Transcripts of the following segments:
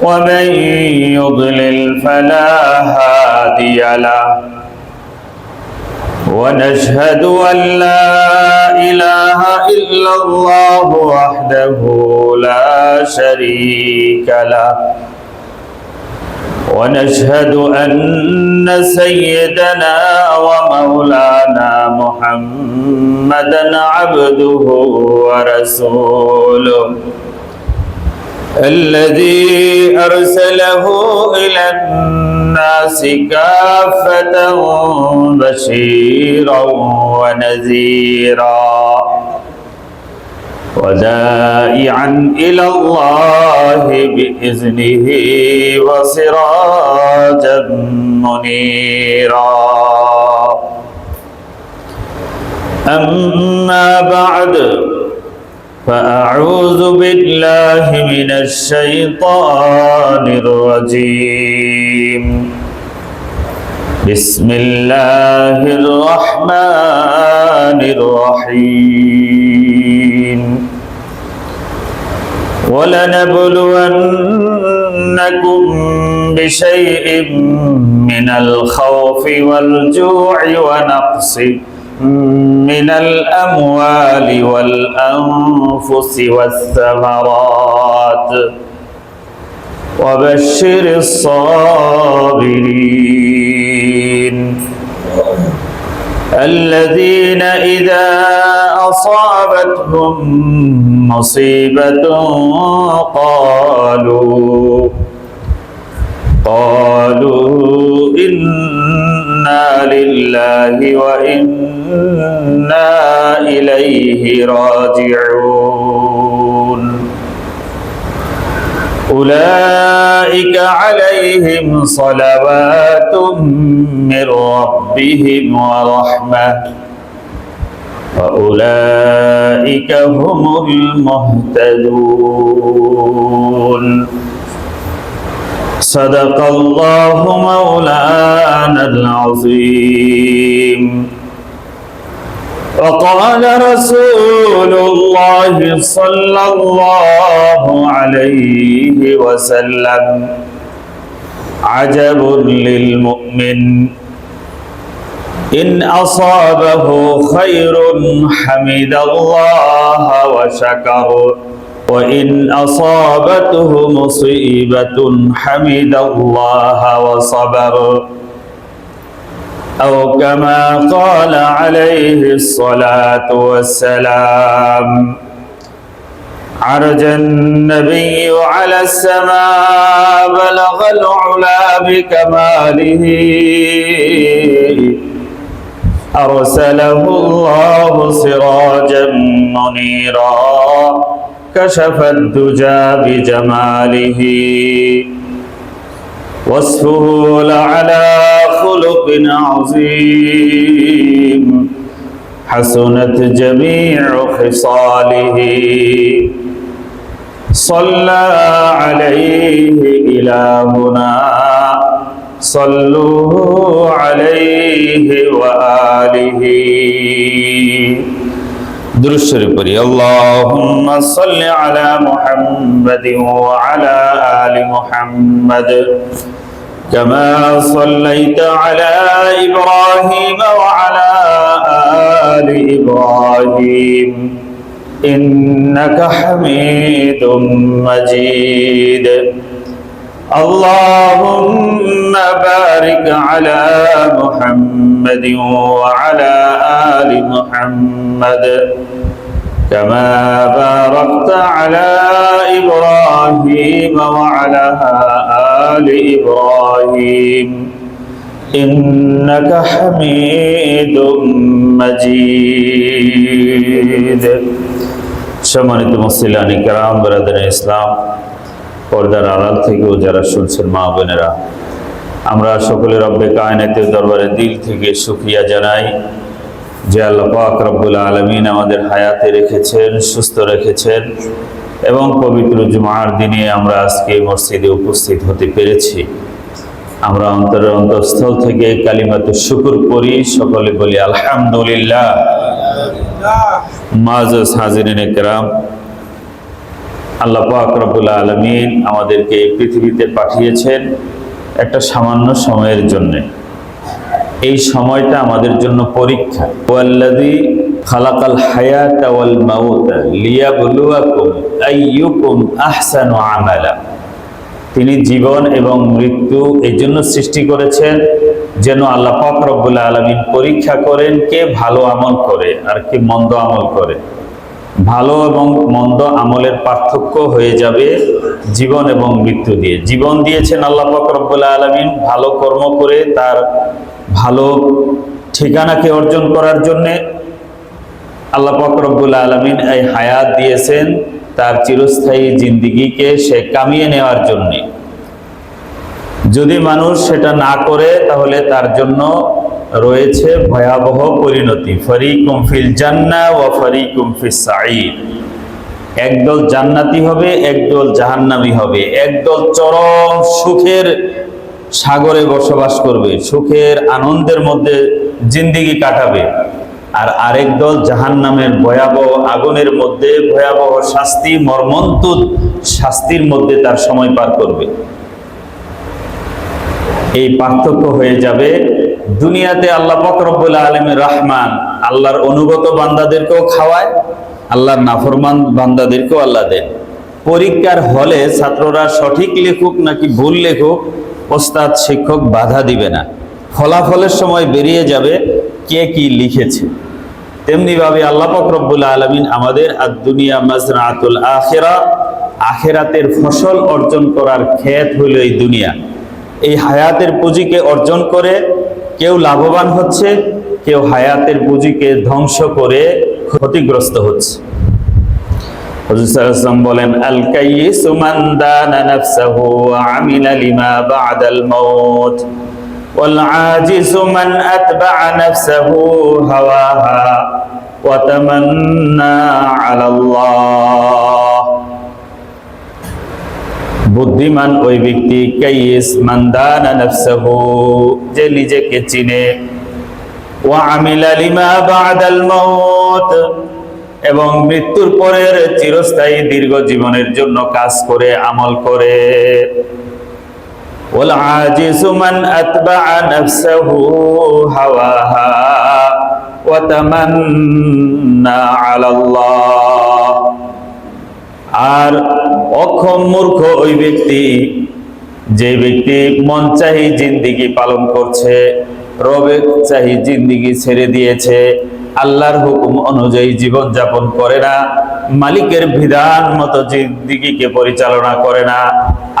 ومن يضلل فلا هادي له ونشهد أن لا إله إلا الله وحده لا شريك له ونشهد أن سيدنا ومولانا محمدا عبده ورسوله الذي أرسله إلى الناس كافة بشيرا ونذيرا ودائعا إلى الله بإذنه وسراجا منيرا أما بعد فأعوذ بالله من الشيطان الرجيم بسم الله الرحمن الرحيم ولنبلونكم بشيء من الخوف والجوع ونقص من الأموال والأنفس والثمرات وبشر الصابرين الذين إذا أصابتهم مصيبة قالوا إنا لله وإنا إليه راجعون أولئك عليهم صلوات من ربهم ورحمة وأولئك هم المهتدون صدق الله مولانا العظيم وقال رسول الله صلى الله عليه وسلم عجب للمؤمن إن أصابه خير حمد الله وشكر وإن أصابته مصيبة حمد الله وصبر أو كما قال عليه الصلاة والسلام عرج النبي على السماء بلغ العلا بكماله أرسله الله سراجا منيرا كشف الدجى بجماله وصفه لعلى خلق عظيم حسنت جميع خصاله صلى عليه إلهنا صلوا عليه وآله درود شريف پڑھی اللهم صل على محمد وعلى آل محمد كما صليت على إبراهيم وعلى آل إبراهيم إنك حميد مجيد اللهم بارك على محمد وعلى آل محمد كما باركت على إبراهيم وعلى آل إبراهيم إنك حميد مجيد সম্মানিত মুসলিয়ান کرام ব্রাদার ইসলাম পর্দার আড়াল থেকেও যারা শুনছেন মা বোনেরা আমরা সকলে রব্বে কায়নাতের দরবারে দিল থেকে শুকরিয়া জানাই যে আল্লাহ পাক রব্বুল আলামিন আমাদের হায়াতে রেখেছেন সুস্থ রেখেছেন এবং পবিত্র জুমার দিনে আমরা আজকে মসজিদে উপস্থিত হতে পেরেছি আমরা অন্তরের অন্তঃস্থল থেকে কালিমাতু শুকর করি সকলে বলি আলহামদুলিল্লাহ। মুআজ্জাজ হাজিরিন کرام আল্লাহ পাক রব্বুল আলামিন আমাদেরকে এই পৃথিবীতে পাঠিয়েছেন একটা সামান্য সময়ের জন্য। এই সময়টা আমাদের জন্য পরীক্ষা। ওয়াল্লাযী খালাকাল হায়াতা ওয়াল মাউতা লিয়াবলুয়াকুম আইয়ুকুম আহসানু আমালা। তিনি জীবন এবং মৃত্যু এই জন্য সৃষ্টি করেছেন যেন আল্লাহ পাক রব্বুল আলামিন পরীক্ষা করেন কে ভালো আমল করে আর কে মন্দ আমল করে। ভালো এবং মন্দ আমলের পার্থক্য হয়ে যাবে জীবন এবং মৃত্যু দিয়ে। জীবন দিয়েছেন আল্লাহ পাক রব্বুল আলামিন ভালো কর্ম করে তার ভালো ঠিকানাকে অর্জন করার জন্যে। আল্লাহ পাক রব্বুল আলামিন এই হায়াত দিয়েছেন তার চিরস্থায়ী জিন্দেগিকে সে কামিয়ে নেওয়ার জন্যে। যদি মানুষ সেটা না করে তাহলে তার জন্য রয়েছে ভয়াবহ পরিণতি। ফারিকুম ফিল জান্নাহ ওয়া ফারিকুম ফিস সাঈর। একদল জান্নাতি হবে, একদল জাহান্নামী হবে। একদল চরম সুখের সাগরে বসবাস করবে, সুখের আনন্দের মধ্যে জিন্দেগি কাটাবে, আর আরেক দল জাহান্নামের ভয়াবহ আগুনের মধ্যে ভয়াবহ শাস্তি, মর্মন্তুদ শাস্তির মধ্যে তার সময় পার করবে। এই পার্থক্য হয়ে যাবে। দুনিয়াতে আল্লাহ পাক রব্বুল আলামিন রহমান, আল্লাহর অনুগত বান্দাদেরকেও খাওয়ায়, আল্লাহর নাফরমান বান্দাদেরকেও আল্লাহ দেন। পরীক্ষার হলে ছাত্ররা সঠিক লেখুক নাকি ভুল লেখুক, ওস্তাদ শিক্ষক বাধা দিবে না। ফলাফলের সময় বেরিয়ে যাবে কে কি লিখেছে। তেমনি ভাবে আল্লাহ পাক রব্বুল আলামিন আমাদের আদ-দুনিয়া মাজরাতুল আখিরাহ, আখিরাতের ফসল অর্জন করার ক্ষেত হলো এই দুনিয়া। এই হায়াতের পুঁজিকে অর্জন করে কেউ লাভবান হচ্ছে, কেউ হায়াতের পুঁজিকে ধ্বংস করে ক্ষতিগ্রস্ত হচ্ছে। হুজুর সাল্লাল্লাহু আলাইহি ওয়াসাল্লাম বলেন, আল কাইয়িসু মান দানা নাফসাহু ওয়া আমিলা লিমা বা'দাল মাউত ওয়াল আজিজু মান আতবা'a নাফসাহু হাওয়াহা ওয়া তামান্না আলাল্লাহ। বুদ্ধিমান ওই ব্যক্তি, কাইয়িস মান দানা নাফসাহু, যে নিজেকে চিনে, ওয়া আমিলা লিমা বা'দাল মাউত, এবং মৃত্যুর পরের চিরস্থায়ী দীর্ঘ জীবনের জন্য কাজ করে, আমল করে। ওয়াল আজিজু মান আতবা'a নাফসাহু হাওয়াহা ওয়া তামান্না আলাল্লাহ। আর অক্ষম মূর্খ ওই ব্যক্তি, যে ব্যক্তি মন চাহি জিন্দেগি পালন করছে, রবের চাহি জিন্দেগি ছেড়ে দিয়েছে, আল্লাহর হুকুম অনুযায়ী জীবন যাপন করে না, মালিকের বিধান মতো জিন্দেগিকে পরিচালনা করে না,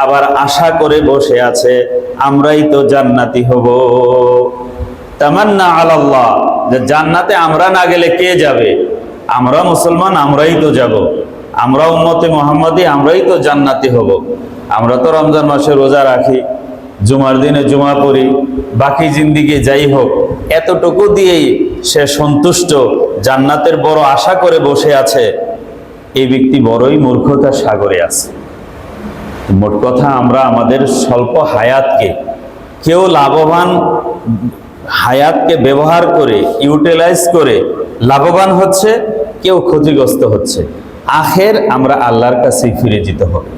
আবার আশা করে বসে আছে আমরাই তো জান্নাতি হব। তামান্না আলাল্লাহ, যে জান্নাতে আমরা না গেলে কে যাবে? আমরা মুসলমান, আমরাই তো যাব। আমরা উম্মতে মুহাম্মাদি, আমরাই তো জান্নাতি হব। আমরা তো রমজান মাসে রোজা রাখি, জুমার দিনে জুমা পড়ি, বাকি জিন্দেগি যাই হোক, এতটুকু দিয়েই সে সন্তুষ্ট, জান্নাতের বড় আশা করে বসে আছে। এই ব্যক্তি বড়ই মূর্খতার সাগরে আছে। মোট কথা, আমরা আমাদের স্বল্প হায়াতকে, কেউ লাভবান হায়াতকে ব্যবহার করে, ইউটিলাইজ করে লাভবান হচ্ছে, কেউ ক্ষতিগ্রস্ত হচ্ছে। আখের আমরা আল্লাহর কাছেই ফিরে যেতে হবে।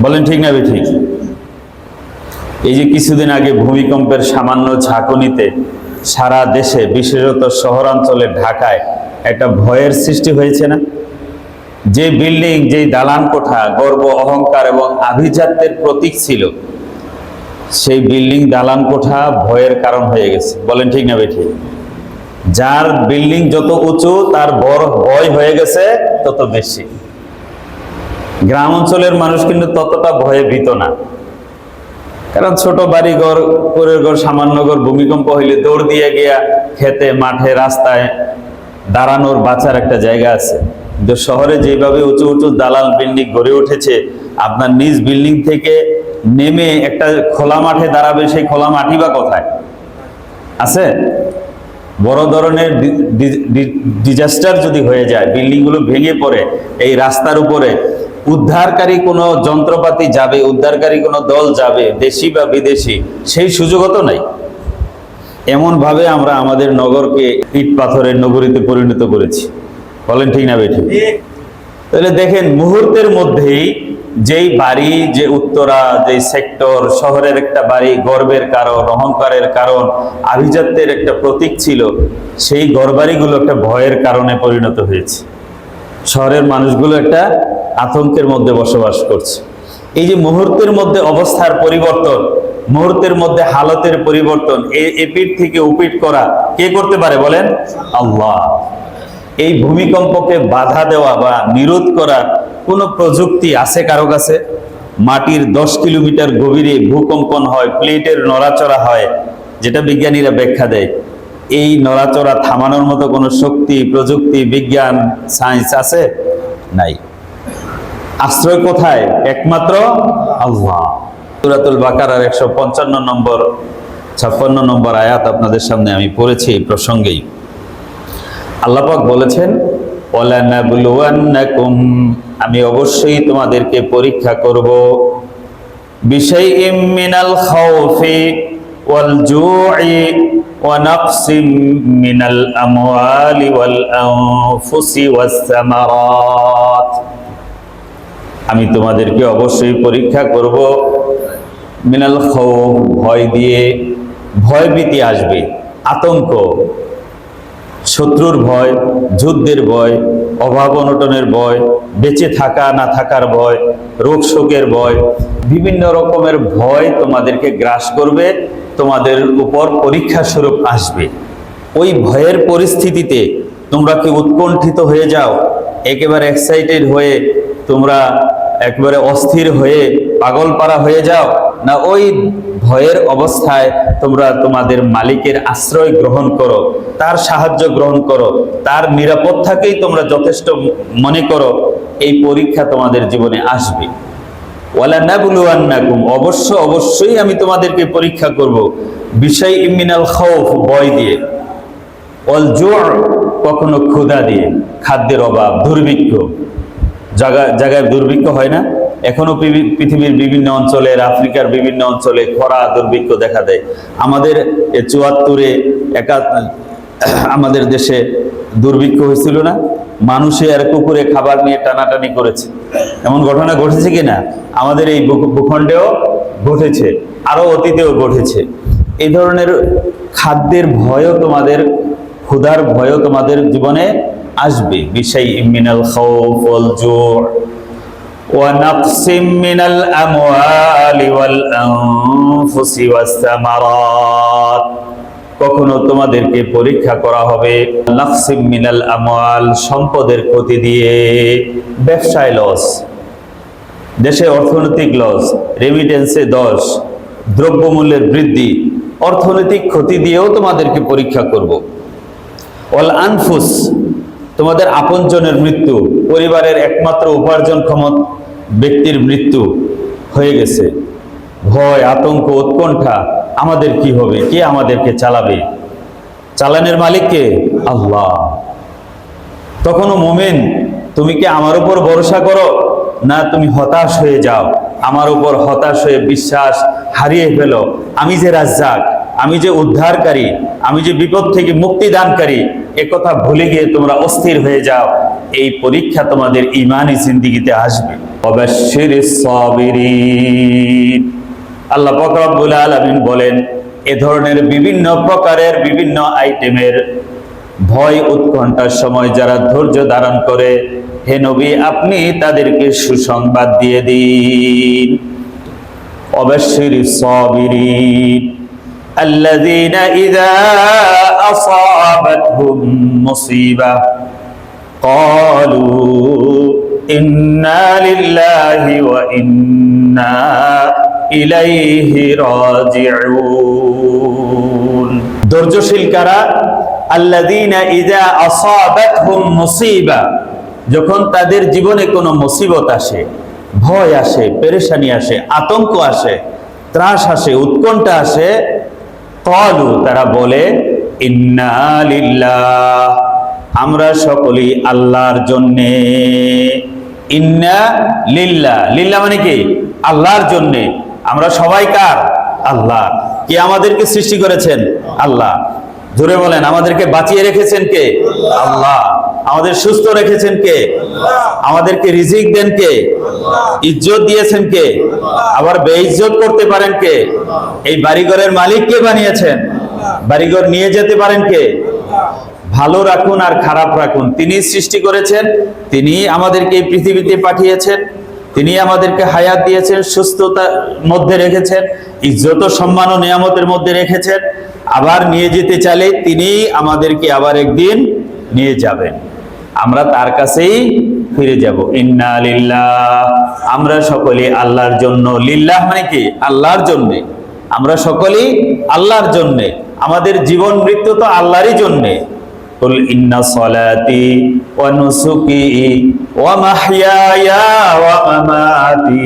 বলেন ঠিক না ঠিক? এই যে কিছুদিন আগে ভূমিকম্পের সামান্য ঝাঁকুনিতে সারা দেশে, বিশেষত শহরাঞ্চলে ঢাকায় একটা ভয়ের সৃষ্টি হয়েছে না? যে বিল্ডিং, যে দালান কোঠা গর্ব, অহংকার এবং আভিজাত্যের প্রতীক ছিল, সেই বিল্ডিং, দালান কোঠা ভয়ের কারণ হয়ে গেছে। বলেন ঠিক না ঠিক? যার বিল্ডিং যত উঁচু তার বড় ভয় হয়ে গেছে তত বেশি। গ্রাম অঞ্চলের মানুষ কিন্তু ততটা ভয়ে ভীত না, কারণ ছোট বাড়ি ঘর, পরের ঘর, সামান্য ঘর, ভূমিকম্প হইলে দৌড় দিয়ে গিয়া খেতে, মাঠে, রাস্তায় দাঁড়ানোর, বাঁচার একটা জায়গা আছে। কিন্তু শহরে যেভাবে উঁচু উঁচু দালান বিল্ডিং গড়ে উঠেছে, আপনার নিজ বিল্ডিং থেকে নেমে একটা খোলা মাঠে দাঁড়াবে, সেই খোলা মাঠই বা কোথায় আছে? বড় ধরনের ডিজাস্টার যদি হয়ে যায়, বিল্ডিং গুলো ভেঙে পড়ে, এই রাস্তার উপরে উদ্ধারকারী কোনো যন্ত্রপাতি যাবে, উদ্ধারকারী কোনো দল যাবে, দেশি বা বিদেশি, সেই সুযোগও তো নাই। এমন ভাবে আমরা আমাদের নগরকে ইট পাথরের নগরীতে পরিণত করেছি। বলেন ঠিক না বেঠিক? তাহলে দেখেন মুহূর্তের মধ্যেই যেই বাড়ি, যে উত্তরা, যে সেক্টর, শহরের একটা বাড়ি গর্বের কারণ, অহংকারের কারণ, আভিজাত্যের একটা প্রতীক ছিল, সেই ঘরবাড়িগুলো একটা ভয়ের কারণে পরিণত হয়েছে। শহরের মানুষগুলো একটা আতঙ্কের মধ্যে বসবাস করছে। এই যে মুহূর্তের মধ্যে অবস্থার পরিবর্তন, মুহূর্তের মধ্যে হালতের পরিবর্তন, এপিঠ থেকে উপিঠ করা কে করতে পারে বলেন? আল্লাহ। এই ভূমিকম্পকে বাধা দেওয়া বা নিরোধ করার কোনো প্রযুক্তি আছে কারো কাছে? মাটির 10 কিলোমিটার গভীরে ভূকম্পন হয়, প্লেটের নড়াচড়া হয়, যেটা বিজ্ঞানীরা ব্যাখ্যা দেয়। এই নড়াচড়া থামানোর মতো কোনো শক্তি, প্রযুক্তি, বিজ্ঞান, সায়েন্স আছে? নাই। আশ্রয় কোথায়? একমাত্র আল্লাহ। সূরাতুল বাকারার 155 নম্বর 56 নম্বর আয়াত আপনাদের সামনে আমি পড়েছি এই প্রসঙ্গেই। আল্লাহ পাক বলেছেন, ওয়ালানাবলুওয়ান্নাকুম, আমি অবশ্যই তোমাদেরকে পরীক্ষা করব, বিশাইইম মিনাল খাউফি ওয়াল জু'i ওয়া নাকসিম মিনাল আমওয়ালি ওয়াল আনফুসি ওয়াস সামারাত। আমি তোমাদেরকে অবশ্যই পরীক্ষা করব মিনাল খাউফ, ভয় দিয়ে। ভয়ভীতি আসবে, আতঙ্ক, শত্রুর ভয়, যুদ্ধের ভয়, অভাব অনটনের ভয়, বেঁচে থাকা না থাকার ভয়, রোগ শোকের ভয়, বিভিন্ন রকমের ভয় তোমাদেরকে গ্রাস করবে, তোমাদের উপর পরীক্ষা স্বরূপ আসবে। ওই ভয়ের পরিস্থিতিতে তোমরা কি উৎকণ্ঠিত হয়ে যাও, একেবারে এক্সাইটেড হয়ে তোমরা একবারে অস্থির হয়ে পাগলপাড়া হয়ে যাও, না ওই ভয়ের অবস্থায় তোমরা তোমাদের মালিকের আশ্রয় গ্রহণ করো, তার সাহায্য গ্রহণ করো, তার নিরাপত্তাকেই তোমরা যথেষ্ট মনে করো? এই পরীক্ষা তোমাদের জীবনে আসবে। ওয়ালানাবলুওয়ান্নাকুম, অবশ্যই আমি তোমাদেরকে পরীক্ষা করব, বিশাইইম মিনাল খাউফ, ভয় দিয়ে, ওয়াল জু', কখনো ক্ষুধা দিয়ে, খাদ্যের অভাব, দুর্ভিক্ষ। জায়গায় দুর্ভিক্ষ হয় না? এখনো পৃথিবীর বিভিন্ন অঞ্চলের, আফ্রিকার বিভিন্ন অঞ্চলে খরা, দুর্ভিক্ষ দেখা দেয়। আমাদের 74-এ আমাদের দেশে দুর্ভিক্ষ হয়েছিল না? মানুষে আর কুকুরে খাবার নিয়ে টানাটানি করেছে, এমন ঘটনা ঘটেছে কিনা? আমাদের এই ভূখণ্ডেও ঘটেছে, আরো অতীতেও ঘটেছে। এই ধরনের খাদ্যের ভয়ও তোমাদের, ক্ষুধার ভয়ও তোমাদের জীবনে আসবে। বিশাইইম মিনাল খাউফ ওয়াল জু' ওয়া নাকসিম মিনাল আমওয়ালি ওয়াল আনফুসি ওয়াস সামারাত, কখনো তোমাদেরকে পরীক্ষা করা হবে নাকসিম মিনাল আমওয়াল, সম্পদের ক্ষতি দিয়ে, ব্যবসায় লস, দেশে অর্থনৈতিক লস, রেমিটেন্সে দোষ, দ্রব্যমূল্যের বৃদ্ধি, অর্থনৈতিক ক্ষতি দিয়েও তোমাদেরকে পরীক্ষা করব। ওয়াল আনফুস, তোমাদের আপনজনের মৃত্যু, পরিবারের একমাত্র উপার্জনক্ষম ব্যক্তির মৃত্যু হয়ে গেছে, ভয়, আতঙ্ক, উৎকণ্ঠা, আমাদের কি হবে, কে আমাদেরকে চালাবে? চালানের মালিক কে? আল্লাহ। তখনও মুমিন, তুমি কি আমার উপর ভরসা করো, না তুমি হতাশ হয়ে যাও? আমার উপর হতাশ হয়ে বিশ্বাস হারিয়ে ফেলো, আমি যে রাজ্জাক, আমি যে উদ্ধারকারী, আমি যে বিপদ থেকে মুক্তি দানকারী, একথা ভুলে গিয়ে তোমরা অস্থির হয়ে যাও। এই পরীক্ষা তোমাদের ঈমানি জিন্দেগিতে আসবে। ওয়াবাশশিরিস সাবিরিন, আল্লাহ পাক রব্বুল আলামিন বলেন, এ ধরনের বিভিন্ন প্রকারের, বিভিন্ন আইটেমের ভয় উৎকণ্ঠার সময় যারা ধৈর্য ধারণ করে, হে নবী আপনি তাদেরকে সুসংবাদ দিয়ে দিন। ওয়াবাশশিরিস সাবিরিন আল্লাযীনা ইযা আসাবাতহুম মুসিবা ক্বালু ইন্না লিল্লাহি ওয়া ইন্না ইলাইহি রাজিউন। ধৈর্যশীল কারা? আল্লাযীনা ইযা আসাবাতহুম মুসিবা, যখন তাদের জীবনে কোনো মুসিবত আসে, ভয় আসে, পেরেশানি আসে, আতঙ্ক আসে, ত্রাস আসে, উৎকণ্ঠা আসে, ক্বালু, তারা বলে, ইন্না লিল্লাহ, আমরা সকলেই আল্লাহর জন্যে। ইন্না লিল্লাহ, লিল্লাহ মানে কি? আল্লাহর জন্যে। আমরা সবাই কার? আল্লাহ। কে আমাদেরকে সৃষ্টি করেছেন? আল্লাহ। জোরে বলেন, আমাদেরকে বাঁচিয়ে রেখেছেন কে? আল্লাহ। আমাদের সুস্থ রেখেছেন কে? আমাদেরকে রিজিক দেন কে? ইজ্জত দিয়েছেন কে? আবার বেইজ্জত করতে পারেন কে? এই বাড়িঘরের মালিক কে বানিয়েছেন? বাড়িঘর নিয়ে যেতে পারেন কে? ভালো রাখুন আর খারাপ রাখুন, তিনি সৃষ্টি করেছেন, তিনি আমাদেরকে এই পৃথিবীতে পাঠিয়েছেন, তিনি আমাদেরকে হায়াত দিয়েছেন, সুস্থতার মধ্যে রেখেছেন, ইজ্জত সম্মান ও নিয়ামতের মধ্যে রেখেছেন। আবার নিয়ে যেতে চাইলে তিনি আমাদেরকে আবার একদিন নিয়ে যাবেন, আমরা তার কাছেই ফিরে যাব। ইন্না লিল্লাহ, আমরা সকলেই আল্লাহর জন্য। লিল্লাহ মানে কি? আল্লাহর জন্য। আমরা সকলেই আল্লাহর জন্য, আমাদের জীবন মৃত্যু তো আল্লাহরই জন্য। কুল ইন্না সলাতি ওয়া নুসুকি ওয়া মাহইয়ায়া ওয়া মামাতি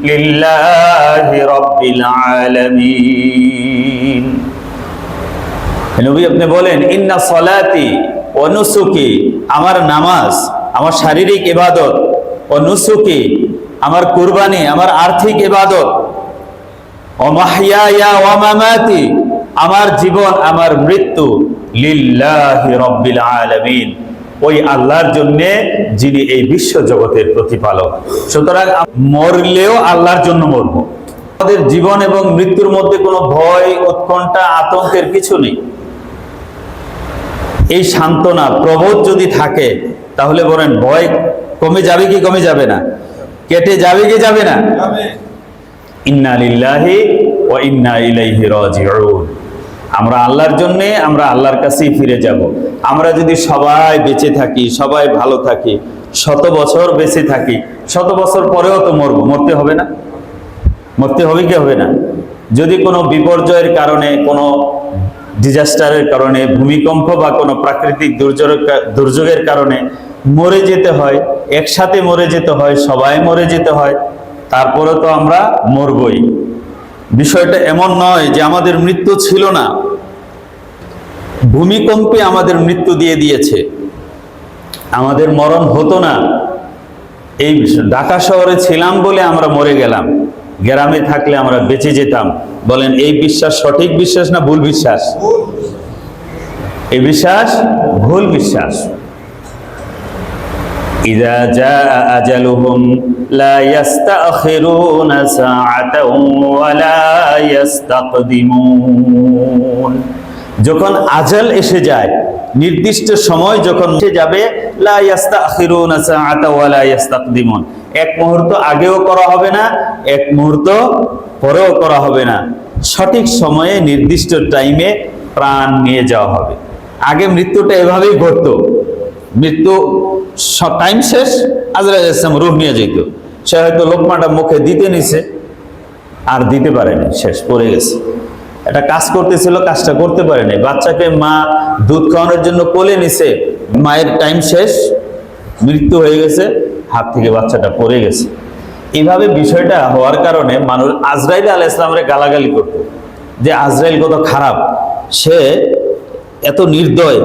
লিল্লাহি রাব্বিল আলামিন। নবী আপনি বলেন, ইন্না সলাতি ওয়া নুসুকি, আমার নামাজ, আমার শারীরিক ইবাদত, ও নুসুকি, আমার কুরবানি, আমার আর্থিক ইবাদত, ও মাহইয়ায়া ওয়া মামাতি, আমার জীবন, আমার মৃত্যু, লিল্লাহি রাব্বিল আলামিন, ওই আল্লাহর জন্য যিনি এই বিশ্ব জগতের প্রতিপালক। সুতরাং মরলেও আল্লাহর জন্য মরব। আমাদের জীবন এবং মৃত্যুর মধ্যে কোনো ভয়, উৎকণ্ঠা, আতঙ্কের কিছু নেই। এই সান্ত্বনা, প্রবোধ যদি থাকে, তাহলে বলেন ভয় কমে যাবে কি কমে যাবে না? কেটে যাবে কি যাবে না? ইন্না লিল্লাহি ওয়া ইন্না ইলাইহি রাজিউন। আমরা আল্লাহর জন্য, আমরা আল্লাহর কাছেই ফিরে যাব। আমরা যদি সবাই বেঁচে থাকি, সবাই ভালো থাকি, 100 বছর বেঁচে থাকি, 100 বছর পরেও তো মরবো, মরতে হবে না? মরতে হবে কি হবে না? যদি কোনো বিপর্যয়ের কারণে, কোনো ডিজাস্টারের কারণে, ভূমিকম্প বা কোনো প্রাকৃতিক দুর্যোগের কারণে মরে যেতে হয়, একসাথে মরে যেতে হয়, সবাই মরে যেতে হয়, তারপরে তো আমরা মরবই। বিষয়টা এমন নয় যে আমাদের মৃত্যু ছিল না, ভূমিকম্পে আমাদের মৃত্যু দিয়ে দিয়েছে, আমাদের মরণ হতো না। এই ঢাকা শহরে ছিলাম বলে আমরা মরে গেলাম, গ্রামে থাকলে আমরা বেঁচে যেতাম। বলেন, এই বিশ্বাস সঠিক বিশ্বাস না ভুল বিশ্বাস? এই বিশ্বাস ভুল বিশ্বাস। ইযা জাআ আজালুহুম লা ইস্তাখিরুনা সাআতাও ওয়া লা ইস্তাকদিমুন। যখন আজাল এসে যায়, নির্দিষ্ট সময় যখন এসে যাবে, লা ইস্তাখিরুনা সাআতাও ওয়া লা ইস্তাকদিমুন, এক মুহূর্ত আগেও করা হবে না, এক মুহূর্ত পরেও করা হবে না। সঠিক সময়ে নির্দিষ্ট টাইমে প্রাণ নিয়ে যাওয়া হবে। আগে মৃত্যুটা এভাবেই ঘটতো, মৃত্যু টাইম শেষ, আজরাইল আলাইহিস সালাম রূহ নিয়ে যেত। সে হয়তো লোকমাটা মুখে দিতে নিছে, আর দিতে পারেনি, শেষ, পড়ে গেছে। একটা কাজ করতেছিল, কাজটা করতে পারেনি। বাচ্চাকে মা দুধ খাওয়ানোর জন্য কোলে নিছে, মায়ের টাইম শেষ, মৃত্যু হয়ে গেছে, হাত থেকে বাচ্চাটা পড়ে গেছে। এইভাবে বিষয়টা হওয়ার কারণে মানুষ আজরাইল আলাইহিস সালামরে গালাগালি করত যে আজরাইল কত খারাপ, সে এত নির্দয়,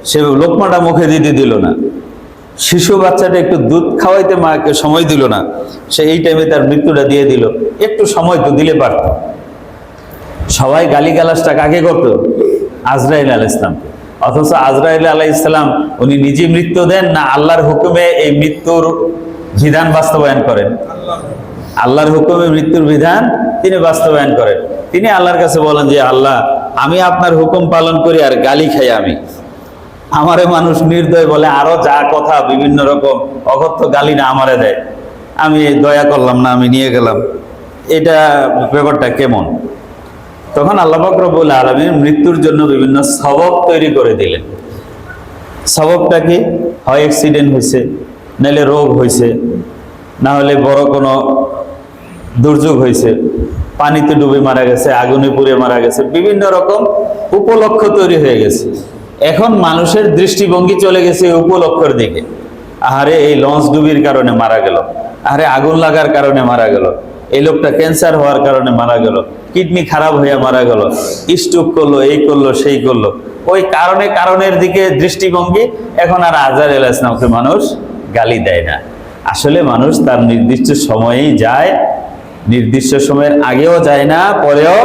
সে লোকমাটা মুখে দিতে দিল না, শিশু বাচ্চাটা একটু দুধ খাওয়াইতে মাকে সময় দিল না, সে এই টাইমে তার মৃত্যুটা দিয়ে দিল। একটু সময় তো দিলে পারত। সবাই গালিগালাজটা কাকে করত? আজরাইল আলাইহিস সালামকে। অথচ আজরাইল আলাইহিস সালাম উনি নিজে মৃত্যু দেন না আল্লাহর হুকুমে এই মৃত্যুর বিধান বাস্তবায়ন করেন? আল্লাহর হুকুমে মৃত্যুর বিধান তিনি বাস্তবায়ন করেন। তিনি আল্লাহর কাছে বলেন যে আল্লাহ, আমি আপনার হুকুম পালন করি আর গালি খাই আমি। আমারে মানুষ নির্দয় বলে, আরো যা কথা বিভিন্ন রকম অকথ্য গালি না আমারে দেয়, আমি দয়া করলাম না, আমি নিয়ে গেলাম। এটা ব্যাপারটা কেমন? তখন আল্লাহ পাক রব্বুল আলামিন মৃত্যুর জন্য বিভিন্ন সবব তৈরি করে দিলেন। সববটা কি? হয় অ্যাক্সিডেন্ট হয়েছে, নাহলে রোগ হয়েছে, না হলে বড় কোনো দুর্যোগ হয়েছে, পানিতে ডুবে মারা গেছে, আগুনে পুড়ে মারা গেছে, বিভিন্ন রকম উপলক্ষ তৈরি হয়ে গেছে। এখন মানুষের দৃষ্টিভঙ্গি চলে গেছে উপলক্ষের দিকে। আহারে, এই লঞ্চ ডুবির কারণে মারা গেল, আরে আগুন লাগার কারণে মারা গেল, এই লোকটা ক্যান্সার হওয়ার কারণে মারা গেল, কিডনি খারাপ হয়ে মারা গেল, স্ট্রোক করলো, এই করলো, সেই করলো। ওই কারণের দিকে দৃষ্টিভঙ্গি। এখন আর আজরাইল আলাইহিস সালামকে মানুষ গালি দেয় না। আসলে মানুষ তার নির্দিষ্ট সময়েই যায়, নির্দিষ্ট সময়ের আগেও যায় না, পরেও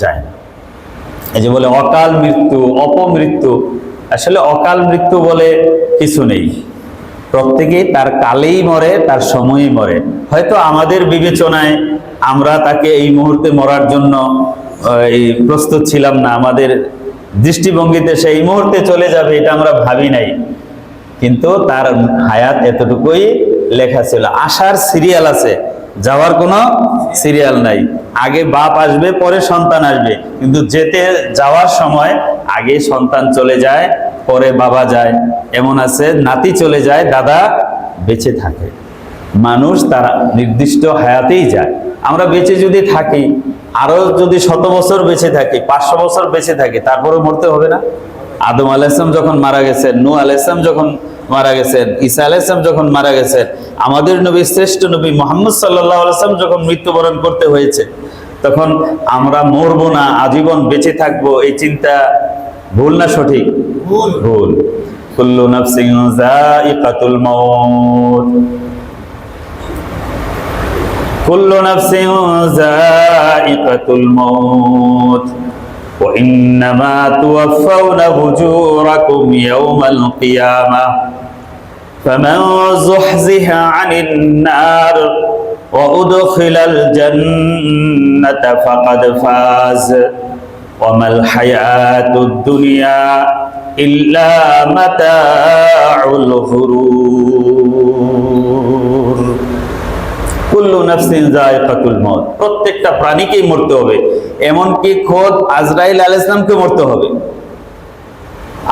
যায় না। এই যে বলে অকাল মৃত্যু, অপমৃত্যু, আসলে অকাল মৃত্যু বলে কিছু নেই। প্রত্যেকেই তার কালেই মরে, তার সময়েই মরে। হয়তো আমাদের বিবেচনায় আমরা তাকে এই মুহূর্তে মরার জন্য প্রস্তুত ছিলাম না, আমাদের দৃষ্টিভঙ্গিতে সে এই মুহূর্তে চলে যাবে এটা আমরা ভাবি নাই, কিন্তু তার হায়াত এতটুকুই লেখা ছিল। আসার সিরিয়াল আছে, যাওয়ার কোনো সিরিয়াল নাই। আগে বাপ আসবে, পরে সন্তান আসবে, কিন্তু যেতে যাওয়ার সময় আগে সন্তান চলে যায়, পরে বাবা যায়। এমন আছে নাতি চলে যায়, দাদা বেঁচে থাকে। মানুষ তার নির্দিষ্ট হায়াতেই যায়। আমরা বেঁচে যদি থাকি, আরো যদি 100 বছর বেঁচে থাকি, 500 বছর বেঁচে থাকি, তারপরে মরতে হবে না? আদম আলাইহিস সালাম যখন মারা গেছেন, নূহ আলাইহিস সালাম যখন মারা গেছেন, ঈসা আলাইহিস সালাম যখন মারা গেছেন, আমাদের নবী, শ্রেষ্ঠ নবী মুহাম্মদ সাল্লাল্লাহু আলাইহি ওয়াসাল্লাম যখন মৃত্যুবরণ করতে হয়েছে, তখন আমরা মরবো না, আজীবন বেঁচে থাকবো, এই চিন্তা ভুল না সঠিক? ভুল। কুল্লু নাফসিন যায়িকাতুল মাউত, কুল্লু নাফসিন যায়িকাতুল মাউত ওয়া ইন্নামা তুওয়াফাউনা উজুরাকুম ইয়াওমাল কিয়ামাহ ফামান যুহজিহা আনিন নার ওয়া উদখিলাল জান্নাতা ফাকাদ ফাজ ওয়া মাল হায়াতুদ দুনিয়া ইল্লা মাতাউল গুরুর। কুল্লু নাফসিন যায়িকাতুল মাউত, প্রত্যেকটা প্রাণীকেই মরতে হবে। এমনকি খোদ আজরাইল আলাইহিস সালামকে মরতে হবে।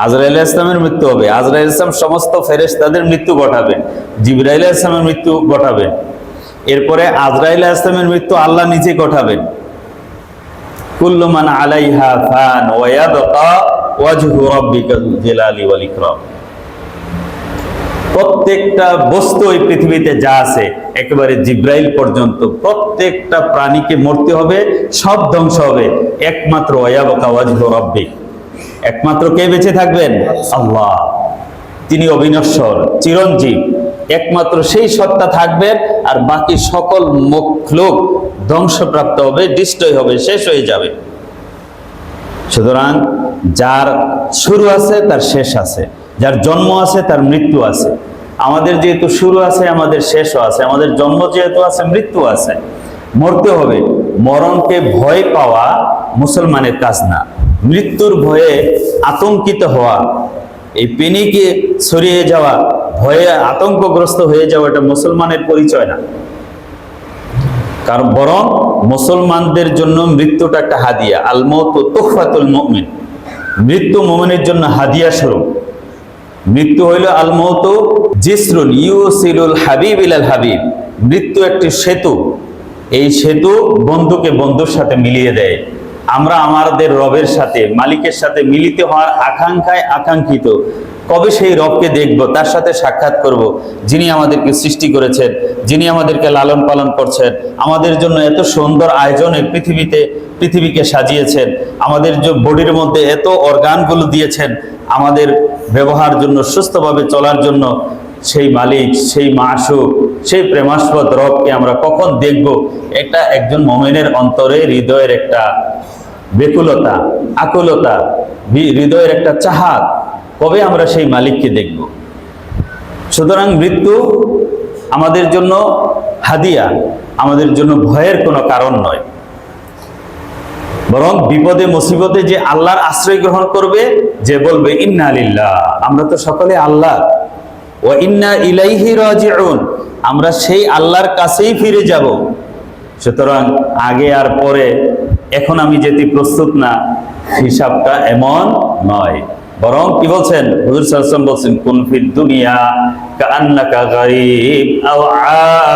আজরাইল আলাইহিস সালামের মৃত্যু হবে। আজরাইল আলাইহিস সালাম সমস্ত ফেরেশতাদের মৃত্যু ঘটাবেন, জিবরাইল আলাইহিস সালামের মৃত্যু ঘটাবেন, এরপরে আজরাইল আলাইহিস সালামের মৃত্যু আল্লাহ নিজে ঘটাবেন। কুল্লু মান আলাইহা ফান ওয়া ইয়াবকা ওয়াজহু রাব্বিকা যুল জালালি ওয়াল ইকরাম। প্রত্যেকটা বস্তু এই পৃথিবীতে যা আছে, একেবারে জিব্রাইল পর্যন্ত, প্রত্যেকটা প্রাণীকে মরতে হবে, সব ধ্বংস হবে, একমাত্র ওয়ায়াবকা ওয়াজহু রাব্বিক, একমাত্র কে বেঁচে থাকবেন? আল্লাহ। তিনি অবিনশ্বর, চিরঞ্জীব, একমাত্র সেই সত্তা থাকবেন, আর বাকি সকল মখলুক ধ্বংসপ্রাপ্ত হবে, ডিস্ট্রয় হবে, শেষ হয়ে যাবে। সুতরাং যার শুরু আছে তার শেষ আছে, যার জন্ম আছে তার মৃত্যু আছে। আমাদের যেহেতু শুরু আছে, আমাদের শেষও আছে, আমাদের জন্ম যেহেতু আছে, মৃত্যু আছে। মরতে হবে। মরণকে ভয় পাওয়া মুসলমানের কাজ না। মৃত্যুর ভয়ে আতঙ্কিত হওয়া, এই প্যানিকে ছড়িয়ে যাওয়া, ভয়ে আতঙ্কগ্রস্ত হয়ে যাওয়া, এটা মুসলমানের পরিচয় না। কারণ বরং মুসলমানদের জন্য মৃত্যুটা একটা হাদিয়া। আল মাউতু তুহফাতুল মুমিন, মৃত্যু মুমিনের জন্য হাদিয়া স্বরূপ। মৃত্যু হইল আল মাউতু জিসরুন ইউসিলুল হাবিব ইলাল হাবিব, মৃত্যু একটি সেতু। এই সেতু বন্ধুকে বন্ধুর সাথে মিলিয়ে দেয়। আমরা আমাদের রবের সাথে, মালিকের সাথে মিলিত হওয়ার আকাঙ্ক্ষায় আকাঙ্ক্ষিত। কবে সেই রবকে দেখব, তার সাথে সাক্ষাৎ করব, যিনি আমাদেরকে সৃষ্টি করেছেন, যিনি আমাদেরকে লালন পালন করছেন, আমাদের জন্য এত সুন্দর আয়োজনে পৃথিবীকে সাজিয়েছেন, আমাদের যে বডির মধ্যে এত অর্গানগুলো দিয়েছেন আমাদের ব্যবহার জন্য, সুস্থভাবে চলার জন্য। সেই মালিক, সেই মাসুক, সেই প্রেমাস্পদ রবকে আমরা কখন দেখব? এটা একজন মুমিনের অন্তরে, হৃদয়ের একটা ব্যাকুলতা, আকুলতা, হৃদয়ের একটা চাহাত, কবে আমরা সেই মালিককে দেখব। সুতরাং মৃত্যু আমাদের জন্য হাদিয়া, আমাদের জন্য ভয়ের কোনো কারণ নয়। বরং বিপদে মুসিবতে যে আল্লাহর আশ্রয় গ্রহণ করবে, যে বলবে ইন্না লিল্লাহ, আমরা তো সকলে আল্লাহ, ওয়া ইন্না ইলাইহি রাজিউন, আমরা সেই আল্লাহর কাছেই ফিরে যাব। সুতরাং আগে আর পরে, এখন আমি যেতে প্রস্তুত না, হিসাবটা এমন নয়। বরং কি বলছেন হুজুর সাল্লাল্লাহু আলাইহি ওয়াসাল্লাম? বলছেন কুন ফিদ দুনিয়া কাআন্নাকা গারীব আও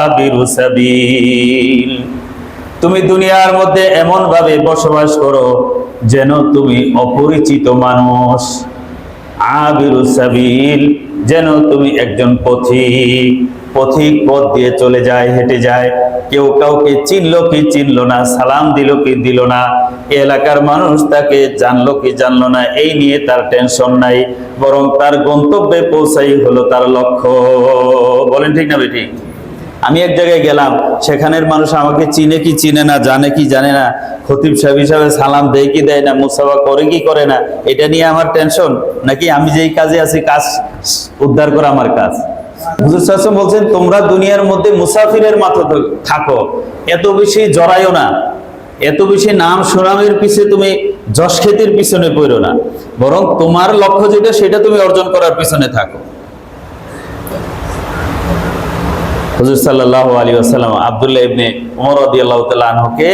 আবিরু সাবিল, তুমি দুনিয়ার মধ্যে এমন ভাবে বসবাস করো যেন তুমি অপরিচিত মানুষ। আবিরু সাবিল, যেন তুমি একজন পথিক পথ দিয়ে চলে যায়, হেঁটে যায়। কেউ কাউকে চিনলো কি চিনলো না, সালাম দিল কি দিল না, এলাকার মানুষ তাকে জানলো কি জানলো না, এই নিয়ে তার টেনশন নাই, বরং তার গন্তব্যে পৌঁছাই হলো তার লক্ষ্য। বলেন ঠিক না বেঠিক? আমি এক জায়গায় গেলাম, সেখানের মানুষ আমাকে চিনে কি চিনে না, জানে কি জানে না, খতিব সাহেব হিসাবে সালাম দেয় কি দেয় না, মুসাফা করে কি করে না, এটা নিয়ে আমার টেনশন, নাকি আমি যেই কাজে আছি কাজ উদ্ধার করা আমার কাজ? হুজুর সাল্লাল্লাহু আলাইহি ওয়াসাল্লাম বলছেন, তোমরা দুনিয়ার মধ্যে মুসাফিরের মতো থাকো, এত বেশি জড়াইও না, এত বেশি নাম সুনামের পিছে তুমি যশ খ্যাতির পিছনে পড়ো না, বরং তোমার লক্ষ্য যেটা সেটা তুমি অর্জন করার পিছনে থাকো। হুজুর সাল্লাল্লাহু আলাইহি ওয়াসাল্লাম আব্দুল্লাহ ইবনে ওমর রাদিয়াল্লাহু তাআলা আনহুকে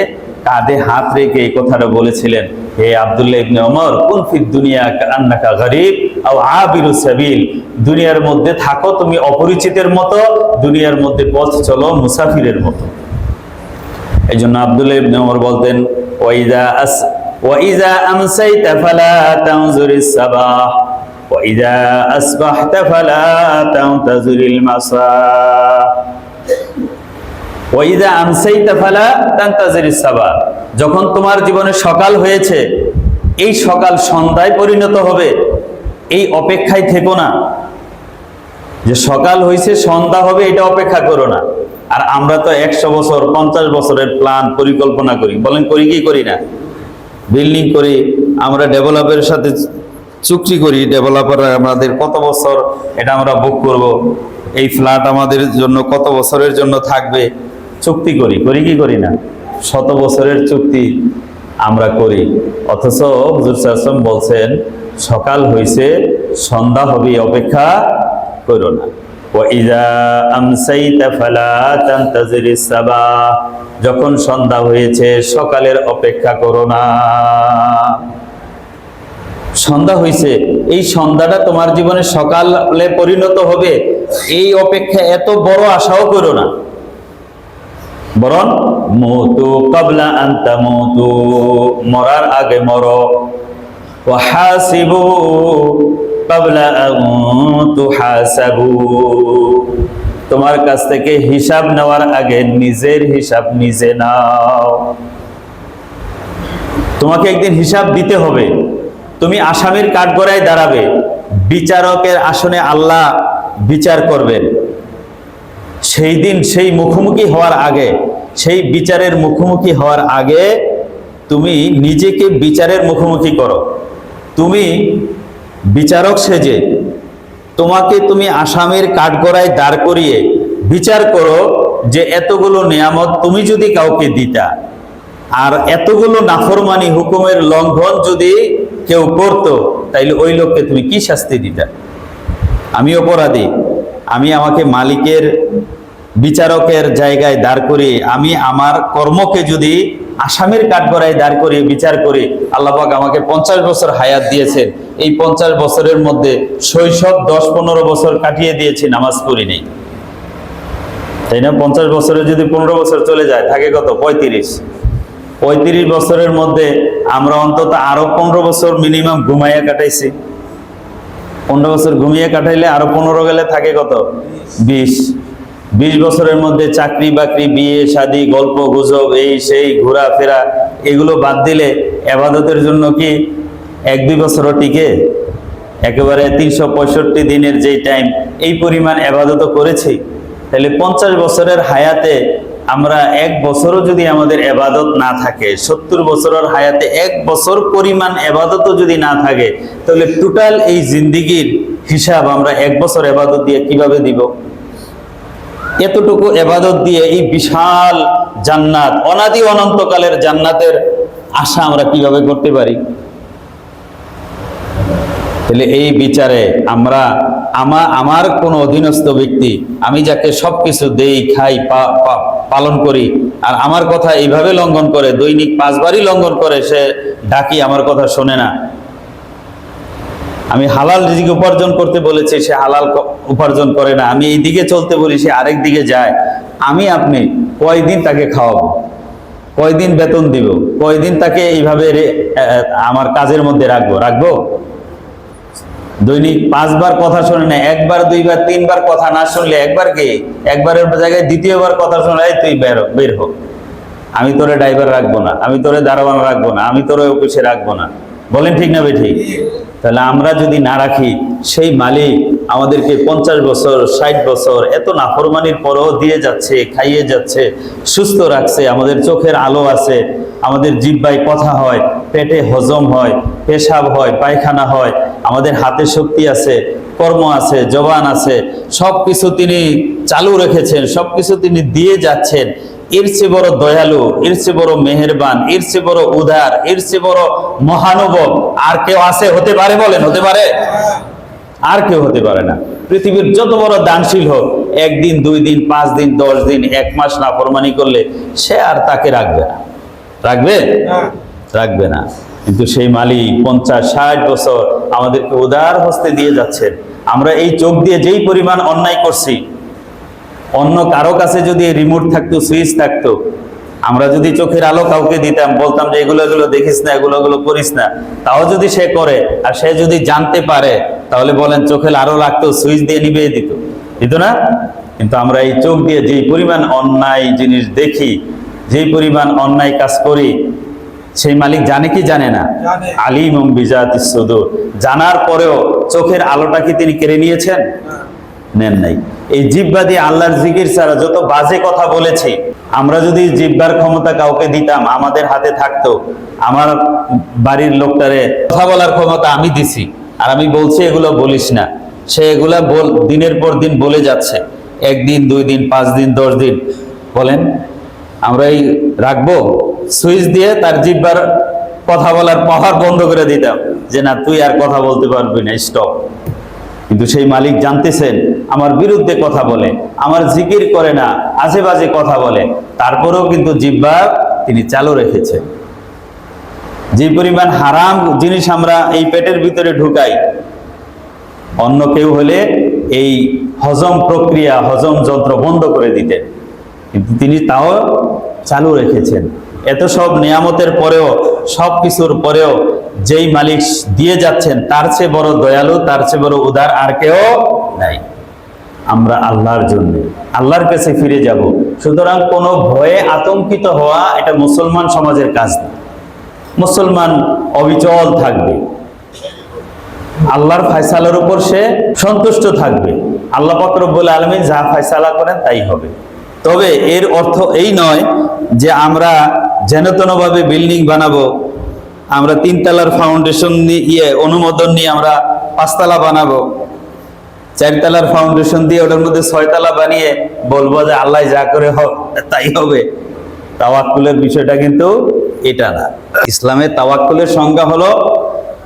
কাঁধে হাত রেখে এই কথাটা বলেছিলেন, হে আব্দুল্লাহ ইবনে ওমর, কুন ফিদ দুনিয়া কান্নাকা গরীব আও আবিরু সাবিল, দুনিয়ার মধ্যে থাকো তুমি অপরিচিতের মতো, দুনিয়ার মধ্যে পথ চলো মুসাফিরের মতো। এই জন্য আব্দুল্লাহ ইবনে ওমর বলতেন, ওয়াইযা আমসাইতা ফালা তানজুরিস সাবাহ ওয়াইযা আসবাহতা ফালা তানতাজিরিল মাসা ওয়াইযা আমসাইতা ফালা তানতাজিরিস সাবাহ, যখন তোমার জীবনে সকাল হয়েছে, এই সকাল সন্ধ্যায় পরিণত হবে, এই অপেক্ষায় থেকো না যে সকাল হয়েছে সন্ধ্যা হবে, এটা অপেক্ষা করো না। আর আমরা তো 100 বছর 50 বছরের প্ল্যান পরিকল্পনা করি, বলেন করি কি করি না? বিল্ডিং করি, আমরা ডেভেলপারের সাথে চুক্তি করি, ডেভেলপার আমাদের কত বছর এটা আমরা বুক করব, এই ফ্ল্যাট আমাদের জন্য কত বছরের জন্য থাকবে, চুক্তি করি, করি কি করি না? 100 বছরের চুক্তি আমরা করি। অথচ হুজুর সাল্লাল্লাহু আলাইহি ওয়াসাল্লাম বলছেন, সকাল হইছে সন্ধ্যা হবে, অপেক্ষা করো না। ওয়াইযা আমসাইতা ফালা তানতাজিরিস সাবাহ, যখন সন্ধ্যা হয়েছে সকালের অপেক্ষা করো না। সন্ধ্যা হয়েছে, এই সন্ধ্যাটা তোমার জীবনে সকালে পরিণত হবে, এই অপেক্ষা এত বড় আশাও করো না, বরং মুতু ক্বাবলা আন তামুতু, মরার আগে মরো, ওয়া হাসিবু ক্বাবলা আন তুহাসাবু, তোমার কাছ থেকে হিসাব নেওয়ার আগে নিজের হিসাব নিজে নাও। তোমাকে একদিন হিসাব দিতে হবে, তুমি আসামির কাঠগড়ায় দাঁড়াবে, বিচারকের আসনে আল্লাহ বিচার করবেন। সেই দিন সেই মুখোমুখি হওয়ার আগে, সেই বিচারের মুখোমুখি হওয়ার আগে তুমি নিজেকে বিচারের মুখোমুখি করো। তুমি বিচারক সেজে তোমাকে তুমি আসামির কাঠগড়ায় দাঁড় করিয়ে বিচার করো যে এতগুলো নিয়ামত তুমি যদি কাউকে দিতা, আর এতগুলো নাফরমানি হুকুমের লঙ্ঘন যদি কেউ করতো, তাইলে ওই লোককে তুমি কি শাস্তি দিতা? আমি অপরাধী, আমি আমাকে মালিকের বিচারকের জায়গায় দাঁড় করিয়ে আমি আমার কর্মকে যদি আসামির কাঠগড়ায় দাঁড় করিয়ে বিচার করি, আল্লাহ পাক আমাকে 50 বছর হায়াত দিয়েছেন, এই 50 বছরের মধ্যে শৈশব 10-15 বছর কাটিয়ে দিয়েছি, নামাজ পড়ি নেই, তাই না? 50 বছরে যদি 15 বছর চলে যায়, থাকে কত? 35 বছরের মধ্যে আমরা অন্তত আরো 15 বছর মিনিমাম ঘুমাইয়া কাটাইছি। 15 বছর ঘুমিয়ে কাটাইলে আরো 15 গেলে থাকে কত? 20 বছরের মধ্যে চাকরি বাকরি, বিয়ে শাদী, গল্প গুজব, এই সেই ঘোরাফেরা, এগুলো বাদ দিলে ইবাদতের জন্য কি 1-2 বছরও টিকে? একেবারে 365 দিনের যে টাইম, এই পরিমাণ ইবাদত করেছি। তাহলে 50 বছরের হায়াতে আমরা 1 বছরও যদি আমাদের ইবাদত না থাকে, 70 বছরের হায়াতে 1 বছর পরিমাণ ইবাদতও যদি না থাকে, তাহলে টোটাল এই জিন্দেগির হিসাব আমরা 1 বছর ইবাদত দিয়ে কিভাবে দিব? এতটুকু ইবাদত দিয়ে এই বিশাল জান্নাত, অনাদি অনন্তকালের জান্নাতের আশা আমরা কিভাবে করতে পারি? তাহলে এই বিচারে আমরা আমার কোন অধীনস্থ ব্যক্তি, আমি যাকে সবকিছু দেই, খাই, পালন করি, আর আমার কথা এইভাবে লঙ্ঘন করে, দৈনিক 5 বারই লঙ্ঘন করে, সে ডাকি আমার কথা শোনে না। আমি হালাল রিজিক উপার্জন করতে বলেছি, সে হালাল উপার্জন করে না। আমি এই দিকে চলতে বলি, সে আরেক দিকে যায়। আমি আপনি কয়দিন তাকে খাওয়াবো, কয়দিন বেতন দিব, কয়দিন তাকে এইভাবে আমার কাজের মধ্যে রাখবো? দৈনিক 5 বার কথা শোনে না, 1 বার 2 বার 3 বার কথা না শুনলে, একবারের জায়গায় দ্বিতীয়বার কথা শোনে, তুই বের হোক, আমি তোরে ড্রাইভার রাখবো না, আমি তোরে দারোয়ান রাখবো না, আমি তোরে অফিসে রাখবো না। বলেন ঠিক না বেঠিক? তাহলে আমরা যদি না রাখি, সেই মালিক আমাদেরকে 50 বছর 60 বছর এত নাফরমানির পরও দিয়ে যাচ্ছে, খাইয়ে যাচ্ছে, সুস্থ রাখছে, আমাদের চোখের আলো আছে, আমাদের জিহ্বায় কথা হয়, পেটে হজম হয়, পেশাব হয়, পায়খানা হয়, আমাদের হাতে শক্তি আছে, কর্ম আছে, জবান আছে, সবকিছু তিনি চালু রেখেছেন, সবকিছু তিনি দিয়ে যাচ্ছেন। এর চেয়ে বড় দয়ালু, এর চেয়ে বড় মেহেরবান, এর চেয়ে বড় উদার, এর চেয়ে বড় মহানুভব আর কেউ আছে? হতে পারে? বলেন, হতে পারে? আর কেউ হতে পারে না। পৃথিবীর যত বড় দানশীল হোক, 1 দিন 2 দিন 5 দিন 10 দিন 1 মাস নাফরমানি করলে সে আর তাকে রাখবে না। রাখবে? রাখবে না। কিন্তু সেই মালিক 50-60 বছর আমাদেরকে উদার হস্তে দিয়ে যাচ্ছেন। আমরা এই চোখ দিয়ে যেই পরিমাণ অন্যায় করছি, অন্য কারো কাছে যদি রিমোট থাকতো, সুইচ থাকতো, আমরা যদি চোখের আলো কাউকে দিতাম, বলতাম যে এগুলো দেখিস না, এগুলো করিস না, তাও যদি সে করে আর সে যদি জানতে পারে, তাহলে বলেন চোখের আলো রাখতো, সুইচ দিয়ে নিভিয়ে দিত না? কিন্তু আমরা এই চোখ দিয়ে যেই পরিমাণ অন্যায় জিনিস দেখি, যেই পরিমাণ অন্যায় কাজ করি, সেই মালিক জানে কি জানে না? আলিমুম বিজাতিস সুদূর। জানার পরেও চোখের আলোটা কি তিনি কেড়ে নিয়েছেন? নেন নাই। এই জিহ্বা দিয়ে আল্লাহর জিকির ছাড়া যত বাজে কথা বলেছি, আমরা যদি জিহ্বার ক্ষমতা কাউকে দিতাম, আমাদের হাতে থাকতো, আমার বাড়ির লোকটারে কথা বলার ক্ষমতা আমি দিছি, আর আমি বলছি এগুলো বলিস না, সে এগুলা দিনের পর দিন বলে যাচ্ছে, 1 দিন 2 দিন 5 দিন 10 দিন। বলেন আমরা এই রাখবো? সুইচ দিয়ে তার জিহ্বার কথা বলার পাওয়ার বন্ধ করে দিতাম যে না, তুই আর কথা বলতে পারবি না, স্টপ। কিন্তু সেই মালিক জানতেছেন আমার বিরুদ্ধে কথা বলে, আমার জিকির করে না, আজে বাজে কথা বলে, তারপরেও কিন্তু জিহ্বা তিনি চালু রেখেছেন। যে পরিমাণ হারাম জিনিস আমরা এই পেটের ভিতরে ঢুকাই, অন্য কেউ হলে এই হজম প্রক্রিয়া, হজম যন্ত্র বন্ধ করে দিতেন, কিন্তু তিনি তাও চালু রেখেছেন। এত সব নিয়ামতের পরেও, সব কিছুর পরেও যেই মালিক দিয়ে যাচ্ছেন, তার চেয়ে বড় দয়ালু, তার চেয়ে বড় উদার আর কেউ নাই। আমরা আল্লাহর জন্য আল্লাহর কাছে ফিরে যাব। সুতরাং কোনো ভয়ে আতঙ্কিত হওয়া এটা মুসলমান সমাজের কাজ না। মুসলমান অবিচল থাকবে, আল্লাহর ফয়সালার উপর সে সন্তুষ্ট থাকবে। আল্লাহ পাক রব্বুল আলামিন যা ফয়সালা করেন তাই হবে। তবে এর অর্থ এই নয় যে আমরা যেনতেনভাবে বিল্ডিং বানাবো, আমরা 3 তলার ফাউন্ডেশন নিয়ে অনুমোদন নিয়ে আমরা 5 তলা বানাবো, 4 তলার ফাউন্ডেশন দিয়ে ওটার মধ্যে 6 তলা বানিয়ে বলবো যে আল্লাহ যা করে হোক তাই হবে। তাওয়াক্কুলের বিষয়টা কিন্তু এটা না। ইসলামে তাওয়াক্কুলের সংজ্ঞা হলো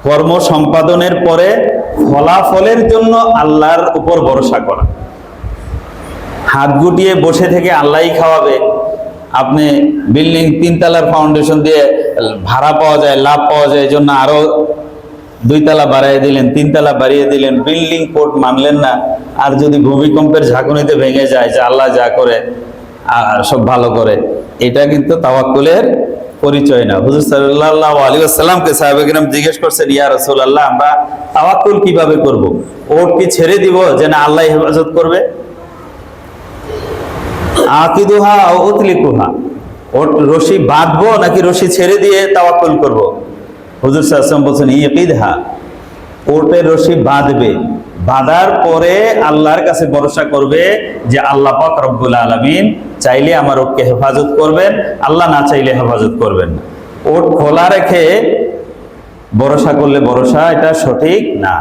কর্ম সম্পাদনের পরে ফলাফলের জন্য আল্লাহর উপর ভরসা করা। হাত গুটিয়ে বসে থেকে আল্লাহই খাওয়াবে। আপনি বিল্ডিং 3 তলার ফাউন্ডেশন দিয়ে ভাড়া পাওয়া যায়, লাভ পাওয়া যায়, এই জন্য আরো 2 তলা বাড়িয়ে দিলেন, 3 তলা বাড়িয়ে দিলেন, বিল্ডিং কোড মানলেন না। আর যদি ভূমিকম্পের ঝাঁকুনিতে ভেঙে যায় যে আল্লাহ যা করে সব ভালো করে, এটা কিন্তু তাওয়াক্কুলের পরিচয় না। হুজুর সাল্লাল্লাহু আলাইহি ওয়াসাল্লামকে সাহাবায়ে কিরাম জিজ্ঞেস করছেন, ইয়া রাসূলুল্লাহ, আমরা তাওয়াক্কুল কিভাবে করব? ওট কি ছেড়ে দিব যে না আল্লাহ হেফাজত করবে? আকিদুহা ও উতলিকুহা, ওট রশি বাঁধবো নাকি রশি ছেড়ে দিয়ে তাওয়াক্কুল করব? হুজুর সাল্লাল্লাহু আলাইহি ওয়াসাল্লাম বলেন, ইকিদহা, ওটের রশি বাঁধবে, বাঁধার পরে আল্লাহর কাছে ভরসা করবে যে আল্লাহ পাক রব্বুল আলামিন চাইলে আমার ওটকে হেফাজত করবেন, আল্লাহ না চাইলে হেফাজত করবেন না। ওট খোলা রেখে ভরসা করলে ভরসা এটা সঠিক না।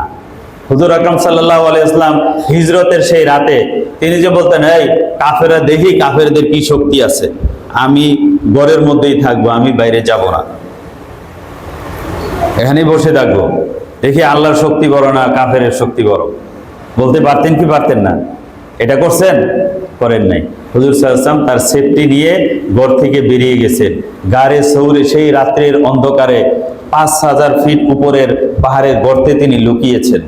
হুজুর আকরাম সাল্লাল্লাহু আলাইহি ওয়াসাল্লাম হিজরতের সেই রাতে তিনি যে বলতেন, এই কাফেররা দেখি কাফেরদের কি শক্তি আছে, আমি ঘরের মধ্যেই থাকবো, আমি বাইরে যাব না, এখানেই বসে থাকবো, দেখি আল্লাহর শক্তি বড় না কাফেরের শক্তি বড়। বলতে পারতেন কি পারতেন না? এটা করছেন? করেন নাই। হুজুর সাল্লাল্লাহু আলাইহি ওয়াসাল্লাম তার সেফটি নিয়ে ঘর থেকে বেরিয়ে গেছেন, গাড়ে সৌরে সেই রাত্রির অন্ধকারে 5000 ফিট উপরের পাহাড়ের গর্তে তিনি লুকিয়েছেন।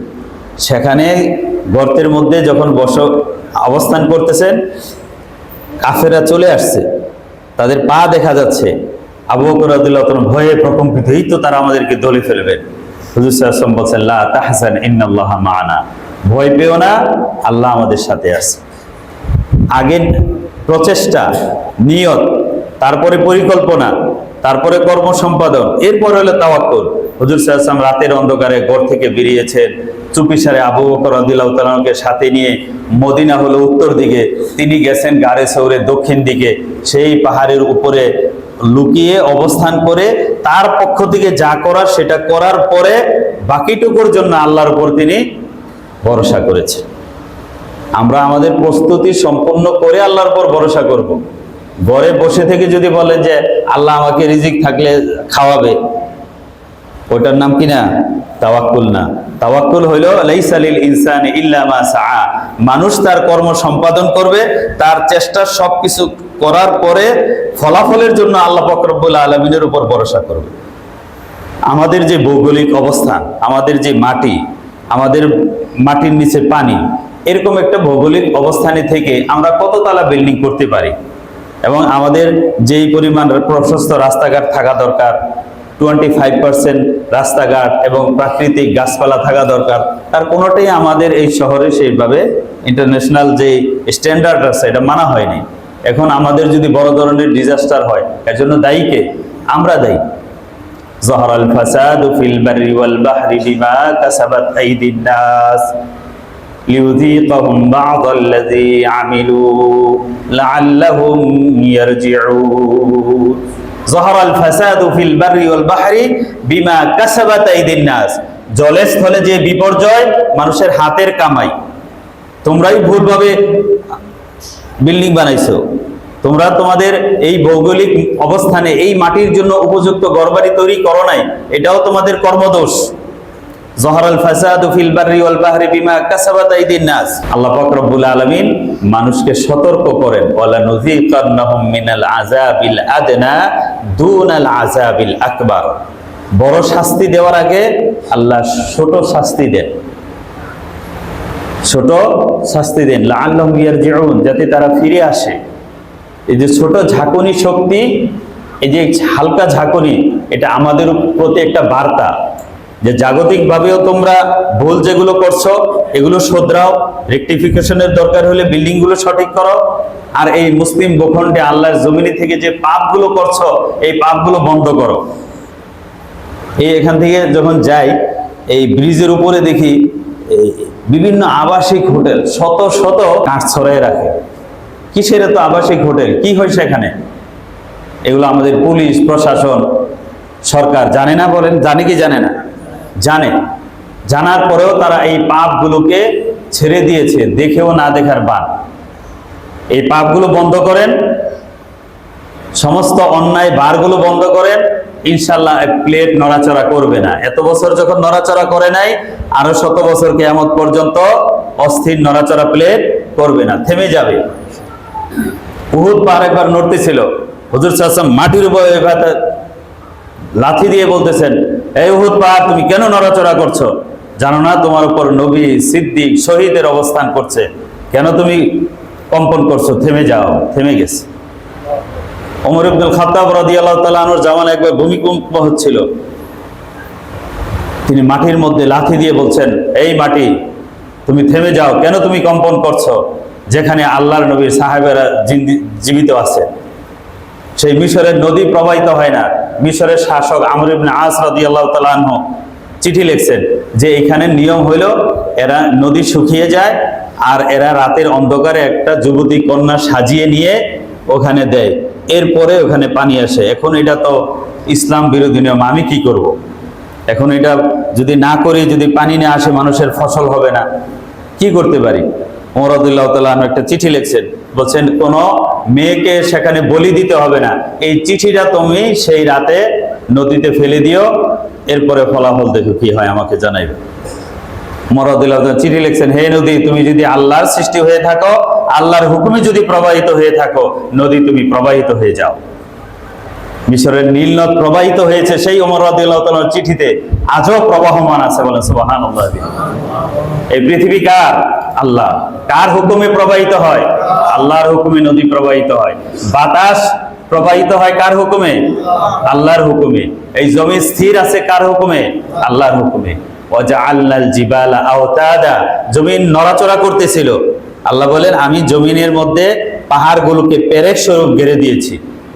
সেখানে গর্তের মধ্যে যখন অবস্থান করতেছেন, কাফেররা চলে আসছে, তাদের পা দেখা যাচ্ছে। আবু বকর রাদিয়াল্লাহু তাআলা ভয়ে প্রকম্পিত, এই তো তারা আমাদেরকে দলে ফেলবে। হুজুর সাল্লাল্লাহু আলাইহি ওয়াসাল্লাম বলেন, লা তাহজান ইন্নাল্লাহা মা'ানা, ভয় পেও না, আল্লাহ আমাদের সাথে আছে। আগে প্রচেষ্টা, নিয়ত, তারপরে পরিকল্পনা, তারপরে কর্ম সম্পাদন, এরপর হলো তাওয়াক্কুল। হুজুর সাল্লাল্লাহু আলাইহি ওয়াসাল্লাম রাতের অন্ধকারে ঘর থেকে বেরিয়েছেন, চুপিসারে আবু বকর রাদিয়াল্লাহু তাআলা আনহুকে সাথে নিয়ে, মদিনা হলো উত্তর দিকে, তিনি গেছেন গারে সৌরে দক্ষিণ দিকে, সেই পাহাড়ের উপরে লুকিয়ে অবস্থান করে তার পক্ষ থেকে যা করার সেটা করার পরে বাকিটুকুর জন্য আল্লাহর উপর তিনি ভরসা করেছেন। আমরা আমাদের প্রস্তুতি সম্পন্ন করে আল্লাহর উপর ভরসা করব। ঘরে বসে থেকে যদি বলেন যে আল্লাহ আমাকে রিজিক থাকলে খাওয়াবে, ওটার নাম কি না? তাওয়াক্কুল না। তাওয়াক্কুল হইল লাইসা লিল ইনসানি ইল্লা মা সাআ, মানুষ তার কর্ম সম্পাদন করবে, তার চেষ্টা সবকিছু করার পরে ফলাফলের জন্য আল্লাহ পাক রব্বুল আলামিনের উপর ভরসা করবে। আমাদের যে ভৌগোলিক অবস্থান, আমাদের যে মাটি, আমাদের মাটির নিচে পানি, এরকম একটা ভৌগোলিক অবস্থানে থেকে আমরা কততলা বিল্ডিং করতে পারি, এবং আমাদের যেই পরিমাণ প্রশস্ত রাস্তাঘাট থাকা দরকার, 25% রাস্তাঘাট এবং প্রাকৃতিক গাছপালা থাকা দরকার, তার কোনোটাই আমাদের এই শহরে সেইভাবে ইন্টারন্যাশনাল যে স্ট্যান্ডার্ড আছে এটা মানা হয়নি। এখন আমাদের যদি বড় ধরনের ডিজাস্টার হয়, এর জন্য দায়ী কে? আমরা দায়ী। যাহারাল ফাসাদু ফিল বাররি ওয়াল বাহরি বিমা কাসাবাত আইদিন নাস লিউযীকাহুম বা'দাল্লাযী আমিলু লাআল্লাহুম ইয়ারজিউন। যাহারাল ফাসাদু ফিল বাররি ওয়াল বাহরি বিমা কাসাবাত আইদিন নাস, জলে স্থলে যে বিপর্যয় মানুষের হাতের কামাই। তোমরাই ভুলভাবে বিল্ডিং বানাইছো, তোমরা তোমাদের এই ভৌগোলিক অবস্থানে এই মাটির জন্য উপযুক্ত ঘরবাড়ি তৈরি করো নাই, এটাও তোমাদের কর্মদোষ। যাহারাল ফাসাদু ফিল বাররি ওয়াল বাহরি বিমা কাসাবাত আইদিন নাস। আল্লাহ পাক রব্বুল আলামিন মানুষকে সতর্ক করেন, ওয়ালা নুযীকান্নাহুম মিনাল আযাবিল আদনা দুনাল আযাবিল আকবার। বড় শাস্তি দেওয়ার আগে আল্লাহ ছোট শাস্তি দেন, ছোট শাস্তি দেন, লাআল্লাহুম ইয়ারজিউন, যাতে তারা ফিরে আসে। এই যে ছোট ঝাঁকুনি শক্তি, এই যে হালকা ঝাঁকুনি, এটা আমাদের প্রতি একটা বার্তা যে জাগতিকভাবেও তোমরা ভুল যেগুলো করছো এগুলো শোধরাও, রেকটিফিকেশনের দরকার হলে বিল্ডিং গুলো সঠিক করো, আর এই মুসলিম ভূখণ্ডে আল্লাহর জমিনে থেকে যে পাপগুলো করছো এই পাপগুলো বন্ধ করো। এই এখান থেকে যখন যাই, এই ব্রিজের উপরে দেখি বিভিন্ন আবাসিক হোটেল শত শত কাঠ ছড়াই রাখে। কিসের এত আবাসিক হোটেল? কি হয় সেখানে? এগুলো আমাদের পুলিশ প্রশাসন সরকার জানে না? বলেন, জানে কি জানে না? জানে। জানার পরেও তারা এই পাপগুলোকে ছেড়ে দিয়েছে, দেখেও না দেখার বান। এই পাপগুলো বন্ধ করেন, সমস্ত অন্যায় বারগুলো বন্ধ করেন, ইনশাল্লাহ এক প্লেট নড়াচড়া করবে না। এত বছর যখন নড়াচড়া করে নাই, আরো শত বছর কিয়ামত পর্যন্ত অস্থির নড়াচড়া প্লেট করবে না, থেমে যাবে। উহুদ পাহাড় একবার নড়তেছিল, হুজুর সাল্লাল্লাহু আলাইহি ওয়াসাল্লাম মাটির উপরে লাথি দিয়ে বলতেছেন, এই উহুদ পাহাড় তুমি কেন নড়াচড়া করছো? জানো না তোমার উপর নবী, সিদ্দিক, শহীদের অবস্থান করছে, কেন তুমি কম্পন করছো? থেমে যাও। থেমে গেছে। ওমর ইবনুল খাত্তাব রাদিয়াল্লাহু তাআলা আনহুর জামানায় একবার ভূমিকম্প হচ্ছিল, তিনি মাটির মধ্যে লাথি দিয়ে বলছেন, এই মাটি তুমি থেমে যাও, কেন তুমি কম্পন করছো? যেখানে আল্লাহর নবীর সাহাবেরা জীবিত আছে। সেই মিশরের নদী প্রবাহিত হয় না। মিশরের শাসক আমর ইবনে আস রাদিয়াল্লাহু তাআলা আনহু চিঠি লিখছেন যে এখানে নিয়ম হইল এরা নদী শুকিয়ে যায় আর এরা রাতের অন্ধকারে একটা যুবতী কন্যা সাজিয়ে নিয়ে ওখানে দেয়, এরপরে ওখানে পানি আসে। এখন এটা তো ইসলাম বিরোধী নিয়ম, আমি কি করব? এখন এটা যদি না করি, যদি পানি না আসে মানুষের ফসল হবে না, কি করতে পারি? ওমর রাদিয়াল্লাহু তাআলা আনহু একটা চিঠি লিখছেন, বলছেন কোন মেয়েকে সেখানে বলি দিতে হবে না, এই চিঠিটা তুমি সেই রাতে নদীতে ফেলে দিও, এরপরে ফলাফল দেখো কি হয়, আমাকে জানাইবে। ওমর রাদিয়াল্লাহু তাআলা চিঠি লিখছেন, হে নদী, তুমি যদি আল্লাহর সৃষ্টি হয়ে থাকো, আল্লাহর হুকুমে যদি প্রবাহিত হয়ে থাকো, নদী তুমি প্রবাহিত হয়ে যাও। মিশরের নীল নদ প্রবাহিত হয়েছে সেই ওমর রাদিয়াল্লাহু তাআলার চিঠিতে, আজও প্রবাহমান আছে। বলেন সুবহানাল্লাহ। এই পৃথিবী কার? আল্লাহ। কার হুকুমে প্রবাহিত হয়? আল্লাহর হুকুমে নদী প্রবাহিত হয়। বাতাস প্রবাহিত হয় কার হুকুমে? আল্লাহর হুকুমে। এই জমি স্থির আছে কার হুকুমে? আল্লাহর হুকুমে। ওয়াজআলনাল জিবালা আওতাদা, জমিন নড়াচড়া করতেছিল, আল্লাহ বলেন আমি জমিনের মধ্যে পাহাড়গুলোকে পেরেক স্বরূপ গেড়ে দিয়েছি,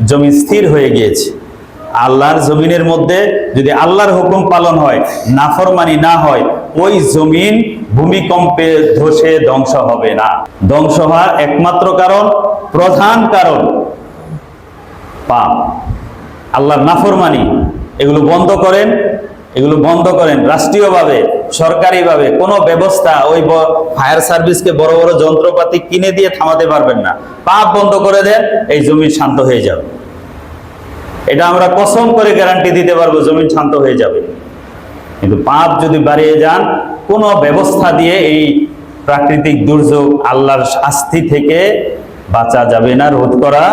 জমি স্থির হয়ে গিয়েছে। আল্লাহর জমিনের মধ্যে যদি আল্লাহর হুকুম পালন হয়, নাফরমানি না হয়, ওই জমিন ভূমিকম্পে ধসে ধ্বংস হবে না। ধ্বংস হওয়ার একমাত্র কারণ, প্রধান কারণ পাপ, আল্লাহর নাফরমানি। এগুলো বন্ধ করেন, এগুলো বন্ধ করেন রাষ্ট্রীয়ভাবে, সরকারিভাবে। কোনো ব্যবস্থা ওই ফায়ার সার্ভিসকে বড় বড় যন্ত্রপাতি কিনে দিয়ে থামাতে পারবেন না। পাপ বন্ধ করে দেন, এই জমিন শান্ত হয়ে যাবে। এটা আমরা কসম করে গ্যারান্টি দিতে পারবো, জমিন শান্ত হয়ে যাবে। কিন্তু পাপ যদি বাড়িয়ে যান, কোনো ব্যবস্থা দিয়ে এই প্রাকৃতিক দুর্যোগ, আল্লাহর শাস্তি থেকে বাঁচা যাবে না, রোধ করা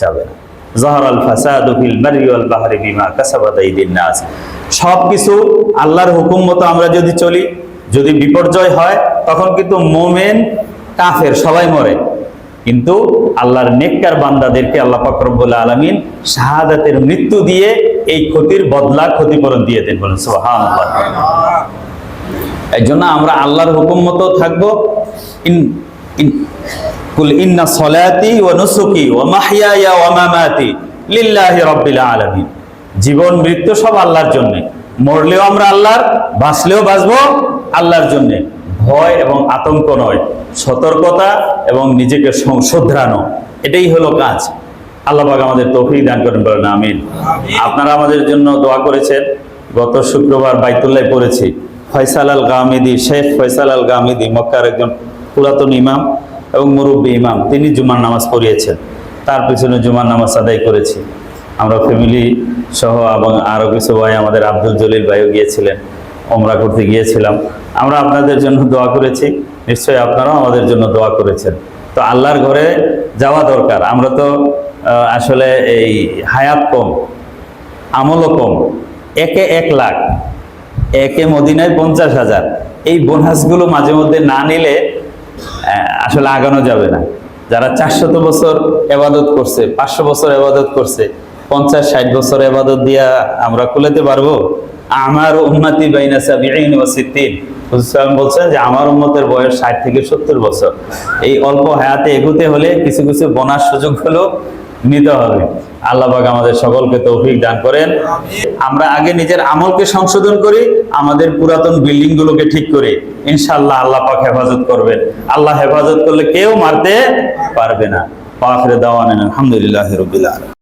যাবে না। যাহারাল ফাসাদু ফিল বাররি ওয়াল বাহরি বিমা কাসাবাত আইদিন নাস। সবকিছু আল্লাহর হুকুম মতো আমরা যদি চলি, যদি বিপর্যয় হয়, তখন কিন্তু মুমিন কাফের সবাই মরে, কিন্তু আল্লাহর নেককার বান্দাদেরকে আল্লাহ পাক রব্বুল আলামিন শাহাদাতের মৃত্যু দিয়ে এই ক্ষতির বদলা, ক্ষতিপূরণ দিয়ে দেন। বলেন সুবহানাল্লাহ। এই জন্য আমরা আল্লাহর হুকুম মতো থাকবো। কুল ইন্না সলাতি ওয়া নুসুকি ওয়া মাহইয়ায়া ওয়া মামাতি লিল্লাহি রাব্বিল আলামিন। জীবন মৃত্যু সব আল্লাহর জন্য, মরলেও আমরা আল্লাহর, বাঁচলেও বাঁচবো আল্লাহর জন্য। ভয় এবং আতঙ্ক নয়, সতর্কতা এবং নিজেকে শুধরানো, এটাই হলো কাজ। আল্লাহ পাক আমাদের তৌফিক দান করেন, বলেন আমিন। আপনারা আমাদের জন্য দোয়া করেছেন। গত শুক্রবার বাইতুল্লাহ পড়েছি। ফয়সাল আল গামিদি, শেখ ফয়সাল আল গামিদি, মক্কার একজন পুরাতন ইমাম এবং মুরব্বী ইমাম, তিনি জুমার নামাজ পড়িয়েছেন। তার পিছনে জুমার নামাজ আদায় করেছি আমরা ফ্যামিলি সহ, এবং আরও কিছু ভাই, আমাদের আব্দুল জলিল ভাইও গিয়েছিলেন, ওমরা করতে গিয়েছিলাম। আমরা আপনাদের জন্য দোয়া করেছি, নিশ্চয়ই আপনারাও আমাদের জন্য দোয়া করেছেন। তো আল্লাহর ঘরে যাওয়া দরকার। আমরা তো আসলে এই হায়াত কম, আমলও কম, একে 1 লাখ, একে মদিনায় 50,000, এই বোনাসগুলো মাঝে মধ্যে না নিলে আসলে আগানো যাবে না। যারা 400 বছর এবাদত করছে, 500 বছর এবাদত করছে, 50-60 বছর এবাদত দিয়া আমরা কুলাতে পারবো? আমার উম্মতি বাইনা 70 ওয়া 60, বলছেন যে আমার উম্মতের বয়স 60 থেকে 70 বছর। এই অল্প হায়াতে এগোতে হলে কিছু কিছু বোনাস সুযোগগুলো নিতে হবে। আল্লাহ পাক আমাদের সকলকে তৌফিক দান করেন। আমরা আগে নিজের আমলকে সংশোধন করি, আমাদের পুরাতন বিল্ডিং গুলোকে ঠিক করি, ইনশাআল্লাহ আল্লাহ পাক হেফাজত করবেন। আল্লাহ হেফাজত করলে কেউ মারতে পারবে না। আখির দাওয়ানা আলহামদুলিল্লাহি রাব্বিল আলামিন।